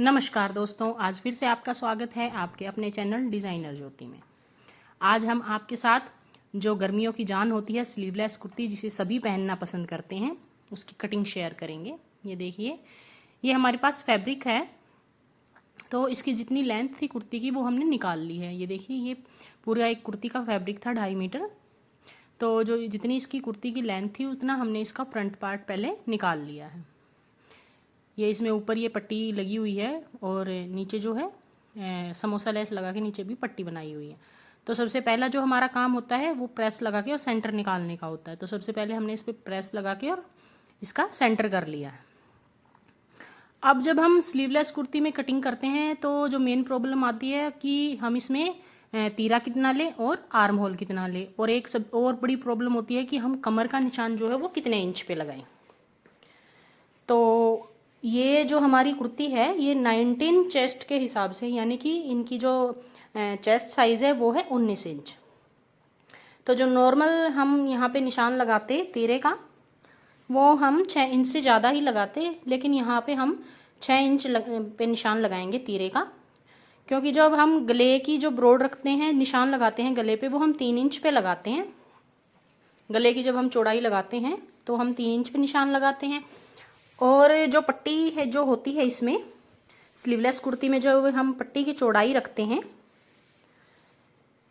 नमस्कार दोस्तों, आज फिर से आपका स्वागत है आपके अपने चैनल डिज़ाइनर ज्योति में। आज हम आपके साथ जो गर्मियों की जान होती है स्लीवलेस कुर्ती, जिसे सभी पहनना पसंद करते हैं, उसकी कटिंग शेयर करेंगे। ये देखिए, ये हमारे पास फैब्रिक है, तो इसकी जितनी लेंथ थी कुर्ती की वो हमने निकाल ली है। ये देखिए, ये पूरा एक कुर्ती का फैब्रिक था 2.5 मीटर। तो जो जितनी इसकी कुर्ती की लेंथ थी उतना हमने इसका फ्रंट पार्ट पहले निकाल लिया है। ये इसमें ऊपर ये पट्टी लगी हुई है और नीचे जो है समोसा लेस लगा के नीचे भी पट्टी बनाई हुई है। तो सबसे पहला जो हमारा काम होता है वो प्रेस लगा के और सेंटर निकालने का होता है। तो सबसे पहले हमने इस पर प्रेस लगा के और इसका सेंटर कर लिया है। अब जब हम स्लीवलेस कुर्ती में कटिंग करते हैं तो जो मेन प्रॉब्लम आती है कि हम इसमें तीरा कितना लें और आर्म होल कितना लें, और एक सब और बड़ी प्रॉब्लम होती है कि हम कमर का निशान जो है वो कितने इंच पे लगाएं। तो ये जो हमारी कुर्ती है ये 19 चेस्ट के हिसाब से, यानी कि इनकी जो चेस्ट साइज़ है वो है 19 इंच। तो जो नॉर्मल हम यहाँ पे निशान लगाते तीरे का वो हम 6 इंच से ज़्यादा ही लगाते, लेकिन यहाँ पे हम 6 इंच पे निशान लगाएंगे तीरे का, क्योंकि जब हम गले की जो ब्रॉड रखते हैं निशान लगाते हैं गले पे वो हम 3 इंच पे लगाते हैं। गले की जब हम चौड़ाई लगाते हैं तो हम 3 इंच पे निशान लगाते हैं। और जो पट्टी है जो होती है इसमें स्लीवलेस कुर्ती में जो हम पट्टी की चौड़ाई रखते हैं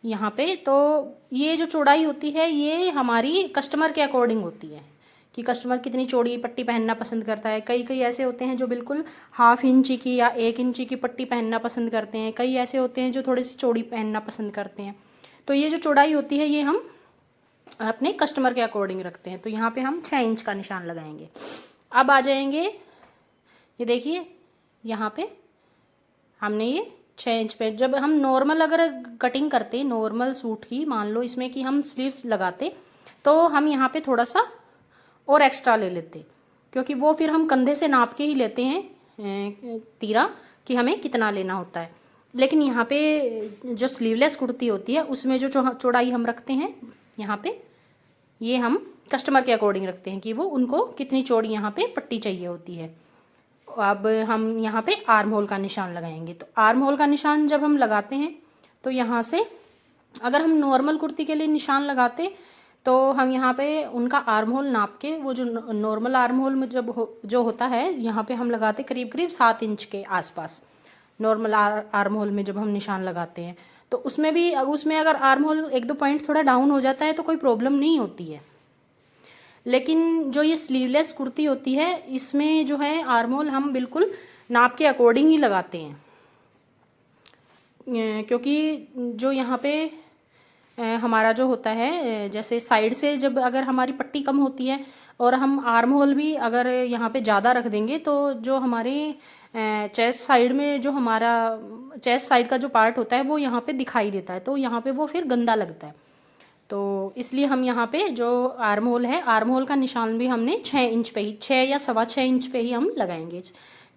यहाँ पे, तो ये जो चौड़ाई होती है ये हमारी कस्टमर के अकॉर्डिंग होती है कि कस्टमर कितनी चौड़ी पट्टी पहनना पसंद करता है। कई कई ऐसे होते हैं जो बिल्कुल 1/2 इंच की या 1 इंच की पट्टी पहनना पसंद करते हैं। कई ऐसे होते हैं जो थोड़ी सी चौड़ी पहनना पसंद करते हैं। तो ये जो चौड़ाई होती है ये हम अपने कस्टमर के अकॉर्डिंग रखते हैं। तो यहाँ पे हम 6 इंच का निशान लगाएंगे। अब आ जाएंगे, ये देखिए यहाँ पे हमने ये 6 इंच पे, जब हम नॉर्मल अगर कटिंग करते नॉर्मल सूट की, मान लो इसमें कि हम स्लीव्स लगाते तो हम यहाँ पे थोड़ा सा और एक्स्ट्रा ले लेते, क्योंकि वो फिर हम कंधे से नाप के ही लेते हैं तीरा कि हमें कितना लेना होता है। लेकिन यहाँ पे जो स्लीवलेस कुर्ती होती है उसमें जो चौड़ाई हम रखते हैं यहाँ पे, ये हम कस्टमर के अकॉर्डिंग रखते हैं कि वो उनको कितनी चौड़ी यहाँ पे पट्टी चाहिए होती है। अब हम यहाँ पे आर्म होल का निशान लगाएंगे। तो आर्म होल का निशान जब हम लगाते हैं तो यहाँ से अगर हम नॉर्मल कुर्ती के लिए निशान लगाते तो हम यहाँ पे उनका आर्म होल नाप के, वो जो नॉर्मल आर्म होल में जो होता है यहाँ पे हम लगाते करीब करीब 7 इंच के आसपास। नॉर्मल आर्म होल में जब हम निशान लगाते हैं तो उसमें अगर आर्म होल 1-2 पॉइंट थोड़ा डाउन हो जाता है तो कोई प्रॉब्लम नहीं होती है। लेकिन जो ये स्लीवलेस कुर्ती होती है इसमें जो है आर्म होल हम बिल्कुल नाप के अकॉर्डिंग ही लगाते हैं, क्योंकि जो यहाँ पे हमारा जो होता है जैसे साइड से जब अगर हमारी पट्टी कम होती है और हम आर्म होल भी अगर यहाँ पे ज़्यादा रख देंगे तो जो हमारे चेस्ट साइड में जो हमारा चेस्ट साइड का जो पार्ट होता है वो यहाँ पे दिखाई देता है, तो यहाँ पे वो फिर गंदा लगता है। तो इसलिए हम यहाँ पे जो आर्म होल है, आर्म होल का निशान भी हमने 6 इंच पे ही, 6 या 6.25 इंच पे ही हम लगाएंगे।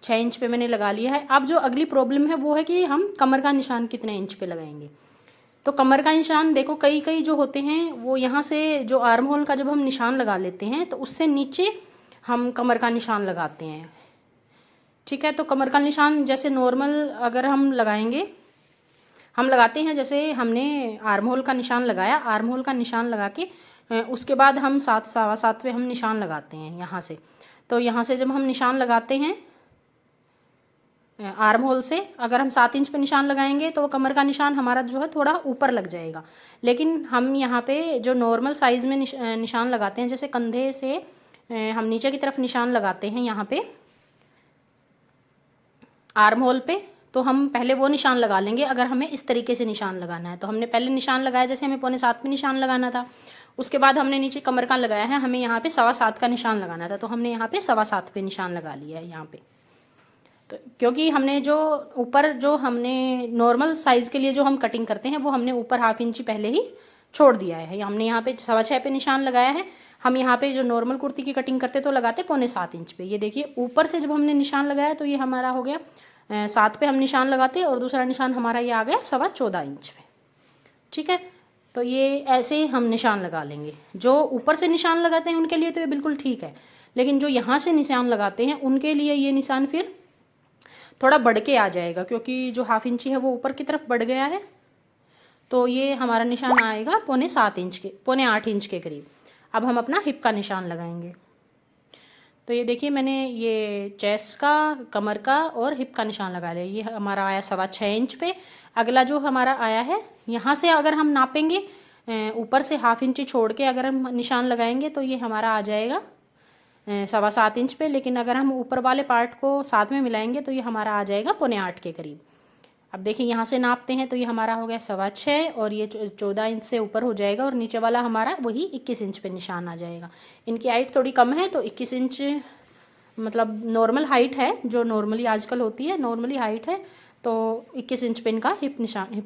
6 इंच पे मैंने लगा लिया है। अब जो अगली प्रॉब्लम है वो है कि हम कमर का निशान कितने इंच पे लगाएंगे। तो कमर का निशान देखो कई कई जो होते हैं वो यहाँ से जो आर्म होल का जब हम निशान लगा लेते हैं तो उससे नीचे हम कमर का निशान लगाते हैं। ठीक है, तो कमर का निशान जैसे नॉर्मल अगर हम लगाएंगे, हम लगाते हैं जैसे हमने आर्म होल का निशान लगाया, आर्म होल का निशान लगा के उसके बाद हम 7-7.25 पे हम निशान लगाते हैं यहाँ से। तो यहाँ से जब हम निशान लगाते हैं आर्म होल से, अगर हम 7 इंच पे निशान लगाएंगे तो कमर का निशान हमारा जो है थोड़ा ऊपर लग जाएगा। लेकिन हम यहाँ पे जो नॉर्मल साइज़ में निशान लगाते हैं, जैसे कंधे से हम नीचे की तरफ निशान लगाते हैं यहाँ पे आर्म होल पे, तो हम पहले वो निशान लगा लेंगे। अगर हमें इस तरीके से निशान लगाना है तो हमने पहले निशान लगाया, जैसे हमें 6.25 पे निशान लगाना था, उसके बाद हमने नीचे कमर का लगाया है, हमें यहाँ पे 7.25 का निशान लगाना था, तो हमने यहाँ पे 7.25 पे निशान लगा लिया है यहाँ पे। तो क्योंकि हमने जो ऊपर जो हमने नॉर्मल साइज़ के लिए जो हम कटिंग करते हैं वो हमने ऊपर 1/2 इंच पहले ही छोड़ दिया है। हमने यहाँ पे 6.25 पे निशान लगाया है। हम यहाँ पे जो नॉर्मल कुर्ती की कटिंग करते तो लगाते 6.25 इंच पे। ये देखिए ऊपर से जब हमने निशान लगाया तो ये हमारा हो गया 7 पे हम निशान लगाते और दूसरा निशान हमारा ये आ गया 14.25 इंच पे। ठीक है, तो ये ऐसे ही हम निशान लगा लेंगे। जो ऊपर से निशान लगाते हैं उनके लिए तो ये बिल्कुल ठीक है, लेकिन जो यहाँ से निशान लगाते हैं उनके लिए ये निशान फिर थोड़ा बढ़ के आ जाएगा, क्योंकि जो हाफ इंची है वो ऊपर की तरफ बढ़ गया है। तो ये हमारा निशान आएगा 6.25 इंच के, 6.25 इंच के करीब। अब हम अपना हिप का निशान लगाएंगे। तो ये देखिए मैंने ये चेस्ट का, कमर का और हिप का निशान लगा लिया। ये हमारा आया 6.25 इंच पे। अगला जो हमारा आया है, यहाँ से अगर हम नापेंगे ऊपर से हाफ इंची छोड़ के अगर हम निशान लगाएंगे तो ये हमारा आ जाएगा 7.25 इंच पे। लेकिन अगर हम ऊपर वाले पार्ट को साथ में मिलाएंगे तो ये हमारा आ जाएगा 7.25 के करीब। अब देखिए यहाँ से नापते हैं तो ये हमारा हो गया 6.25 और ये 14 इंच से ऊपर हो जाएगा और नीचे वाला हमारा वही 21 इंच पे निशान आ जाएगा। इनकी हाइट थोड़ी कम है तो 21 इंच मतलब नॉर्मल हाइट है, जो नॉर्मली आजकल होती है नॉर्मली हाइट है, तो 21 इंच पे इनका हिप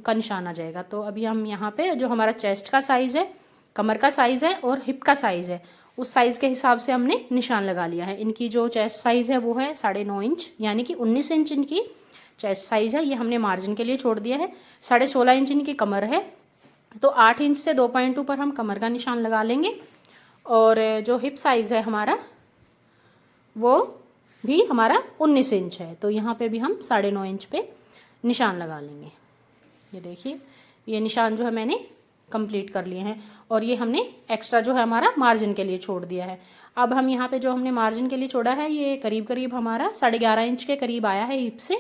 का निशान आ जाएगा। तो अभी हम यहाँ पे जो हमारा चेस्ट का साइज़ है, कमर का साइज़ है और हिप का साइज़ है, उस साइज़ के हिसाब से हमने निशान लगा लिया है। इनकी जो चेस्ट साइज़ है वो है 9.5 इंच, यानी कि 19 इंच इनकी चेस्ट साइज़ है। ये हमने मार्जिन के लिए छोड़ दिया है। 16.5 इंच इनकी कमर है, तो 8 इंच से 2.2 पर हम कमर का निशान लगा लेंगे। और जो हिप साइज़ है हमारा वो भी हमारा 19 इंच है, तो यहाँ पे भी हम 9.5 इंच पे निशान लगा लेंगे। ये देखिए ये निशान जो है मैंने कंप्लीट कर लिए हैं और ये हमने एक्स्ट्रा जो है हमारा मार्जिन के लिए छोड़ दिया है। अब हम यहाँ पे जो हमने मार्जिन के लिए छोड़ा है ये करीब करीब हमारा 11.5 इंच के करीब आया है हिप से।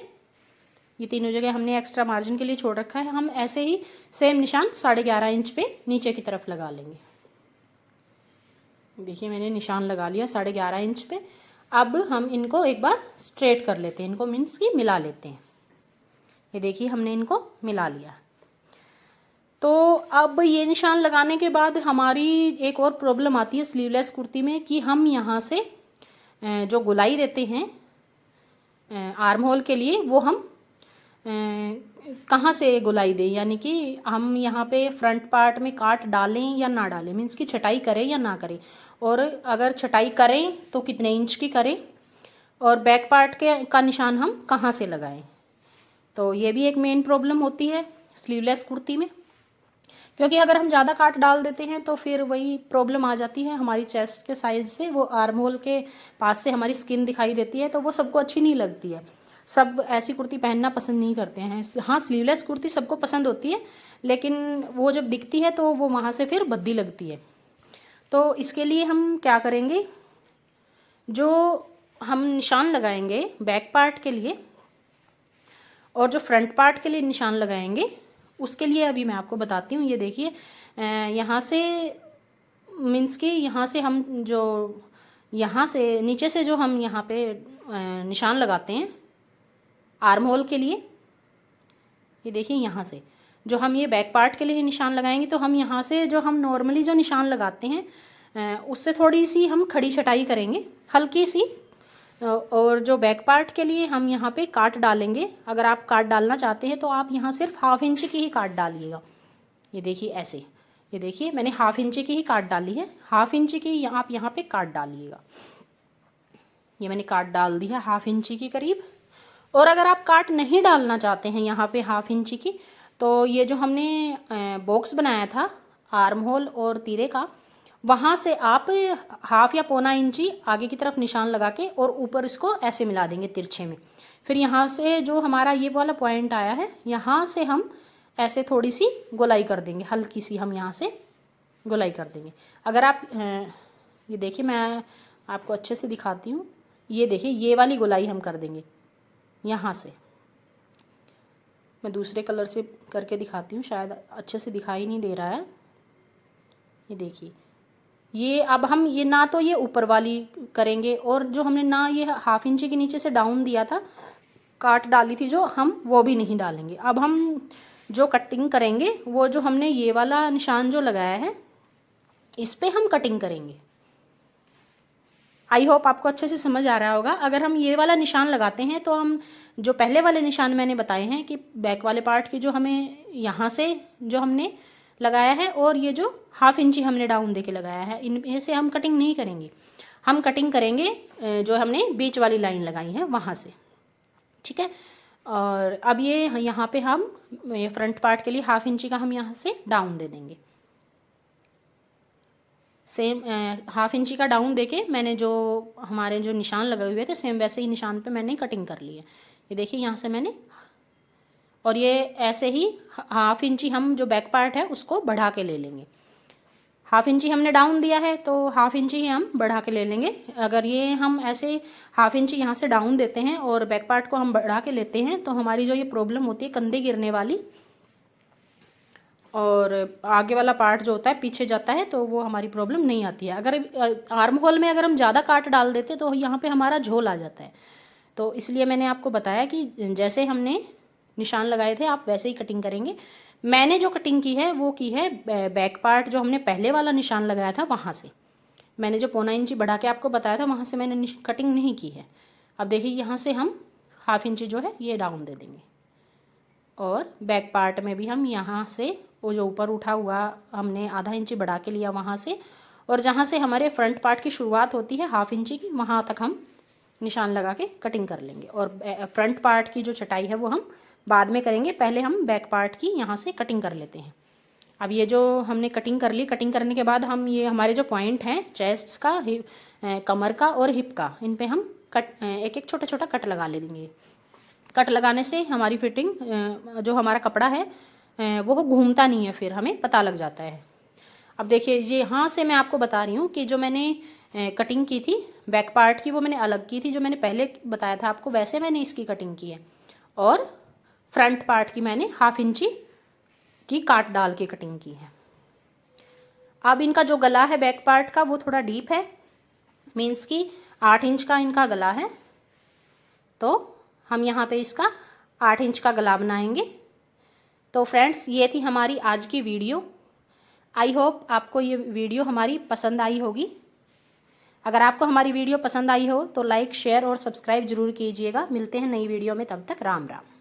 ये तीनों जगह हमने एक्स्ट्रा मार्जिन के लिए छोड़ रखा है। हम ऐसे ही सेम निशान 11.5 इंच पे नीचे की तरफ लगा लेंगे। देखिए मैंने निशान लगा लिया 11.5 इंच पे। अब हम इनको एक बार स्ट्रेट कर लेते हैं, इनको मीन्स की मिला लेते हैं। ये देखिए हमने इनको मिला लिया। तो अब ये निशान लगाने के बाद हमारी एक और प्रॉब्लम आती है स्लीवलेस कुर्ती में कि हम यहाँ से जो गोलाई देते हैं आर्म होल के लिए वो हम कहाँ से गोलाई दें, यानी कि हम यहाँ पे फ्रंट पार्ट में काट डालें या ना डालें, मीन्स की छटाई करें या ना करें, और अगर छटाई करें तो कितने इंच की करें, और बैक पार्ट के का निशान हम कहाँ से लगाएं। तो ये भी एक मेन प्रॉब्लम होती है स्लीवलेस कुर्ती में, क्योंकि अगर हम ज़्यादा काट डाल देते हैं तो फिर वही प्रॉब्लम आ जाती है हमारी चेस्ट के साइज से, वो आर्म होल के पास से हमारी स्किन दिखाई देती है, तो वो सबको अच्छी नहीं लगती है। सब ऐसी कुर्ती पहनना पसंद नहीं करते हैं। हाँ स्लीवलेस कुर्ती सबको पसंद होती है, लेकिन वो जब दिखती है तो वो वहाँ से फिर भद्दी लगती है। तो इसके लिए हम क्या करेंगे, जो हम निशान लगाएंगे बैक पार्ट के लिए और जो फ्रंट पार्ट के लिए निशान लगाएंगे उसके लिए अभी मैं आपको बताती हूँ। ये देखिए यहाँ से मीन्स कि यहाँ से हम जो यहाँ से नीचे से जो हम यहाँ पे निशान लगाते हैं आर्म होल के लिए, ये देखिए यहाँ से जो हम ये बैक पार्ट के लिए निशान लगाएंगे तो हम यहाँ से जो हम नॉर्मली जो निशान लगाते हैं उससे थोड़ी सी हम खड़ी छटाई करेंगे हल्की सी, और जो बैक पार्ट के लिए हम यहाँ पे काट डालेंगे। अगर आप काट डालना चाहते हैं तो आप यहाँ सिर्फ हाफ इंच की ही काट डालिएगा। ये देखिए ऐसे, ये देखिए मैंने हाफ इंच की ही काट डाली है, हाफ इंच की आप यहाँ पे काट डालिएगा। ये मैंने काट डाल दी है हाफ इंच की करीब। और अगर आप काट नहीं डालना चाहते हैं यहाँ पे हाफ इंच की, तो ये जो हमने बॉक्स बनाया था आर्म होल और तीरे का, वहाँ से आप हाफ या 1.25 इंची आगे की तरफ निशान लगा के और ऊपर इसको ऐसे मिला देंगे तिरछे में। फिर यहाँ से जो हमारा ये वाला पॉइंट आया है यहाँ से हम ऐसे थोड़ी सी गोलाई कर देंगे, हल्की सी हम यहाँ से गोलाई कर देंगे। अगर आप ये देखिए मैं आपको अच्छे से दिखाती हूँ। ये देखिए ये वाली गोलाई हम कर देंगे यहाँ से। मैं दूसरे कलर से करके दिखाती हूँ, शायद अच्छे से दिखाई नहीं दे रहा है। ये देखिए ये अब हम ये ना तो ये ऊपर वाली करेंगे और जो हमने ना ये हाफ इंच के नीचे से डाउन दिया था काट डाली थी जो, हम वो भी नहीं डालेंगे। अब हम जो कटिंग करेंगे वो जो हमने ये वाला निशान जो लगाया है इस पे हम कटिंग करेंगे। आई होप आपको अच्छे से समझ आ रहा होगा। अगर हम ये वाला निशान लगाते हैं तो हम जो पहले वाले निशान मैंने बताए हैं कि बैक वाले पार्ट की जो हमें यहाँ से जो हमने लगाया है और ये जो हाफ इंची हमने डाउन देके लगाया है, इनमें से हम कटिंग नहीं करेंगे। हम कटिंग करेंगे जो हमने बीच वाली लाइन लगाई है वहाँ से, ठीक है। और अब ये यहाँ पे हम फ्रंट पार्ट के लिए हाफ इंची का हम यहाँ से डाउन दे देंगे। सेम हाफ इंची का डाउन देके मैंने जो हमारे जो निशान लगे हुए थे सेम वैसे ही निशान पे मैंने कटिंग कर ली है। ये देखिए यहाँ से मैंने, और ये ऐसे ही 1/2 इंची हम जो बैक पार्ट है उसको बढ़ा के ले लेंगे। 1/2 इंची हमने डाउन दिया है तो 1/2 इंची ही हम बढ़ा के ले लेंगे। अगर ये हम ऐसे 1/2 इंची यहाँ से डाउन देते हैं और बैक पार्ट को हम बढ़ा के लेते हैं तो हमारी जो ये प्रॉब्लम होती है कंधे गिरने वाली और आगे वाला पार्ट जो होता है पीछे जाता है, तो वो हमारी प्रॉब्लम नहीं आती है। अगर आर्म होल में अगर हम ज़्यादा काट डाल देते तो यहाँ पे हमारा झोल आ जाता है। तो इसलिए मैंने आपको बताया कि जैसे हमने निशान लगाए थे आप वैसे ही कटिंग करेंगे। मैंने जो कटिंग की है वो की है बैक पार्ट जो हमने पहले वाला निशान लगाया था वहाँ से। मैंने जो 1/4 इंची बढ़ा के आपको बताया था वहाँ से मैंने कटिंग नहीं की है। अब देखिए यहाँ से हम 1/2 इंची जो है ये डाउन दे देंगे और बैक पार्ट में भी हम यहाँ से वो जो ऊपर उठा हुआ हमने 1/2 इंची बढ़ा के लिया वहाँ से, और जहाँ से हमारे फ्रंट पार्ट की शुरुआत होती है 1/2 इंची की, वहाँ तक हम निशान लगा के कटिंग कर लेंगे। और फ्रंट पार्ट की जो चटाई है वो हम बाद में करेंगे, पहले हम बैक पार्ट की यहाँ से कटिंग कर लेते हैं। अब ये जो हमने कटिंग कर ली, कटिंग करने के बाद हम ये हमारे जो पॉइंट हैं चेस्ट का, कमर का और हिप का, इन पे हम एक एक छोटा छोटा कट लगा लेंगे। कट लगाने से हमारी फिटिंग जो हमारा कपड़ा है वो घूमता नहीं है, फिर हमें पता लग जाता है। अब देखिए ये यहाँ से मैं आपको बता रही हूँ कि जो मैंने कटिंग की थी बैक पार्ट की वो मैंने अलग की थी, जो मैंने पहले बताया था आपको वैसे मैंने इसकी कटिंग की है, और फ्रंट पार्ट की मैंने 1/2 इंची की काट डाल के कटिंग की है। अब इनका जो गला है बैक पार्ट का वो थोड़ा डीप है, मीन्स कि 8 इंच का इनका गला है, तो हम यहाँ पे इसका 8 इंच का गला बनाएंगे। तो फ्रेंड्स ये थी हमारी आज की वीडियो। आई होप आपको ये वीडियो हमारी पसंद आई होगी। अगर आपको हमारी वीडियो पसंद आई हो तो लाइक शेयर और सब्सक्राइब जरूर कीजिएगा। मिलते हैं नई वीडियो में, तब तक राम राम।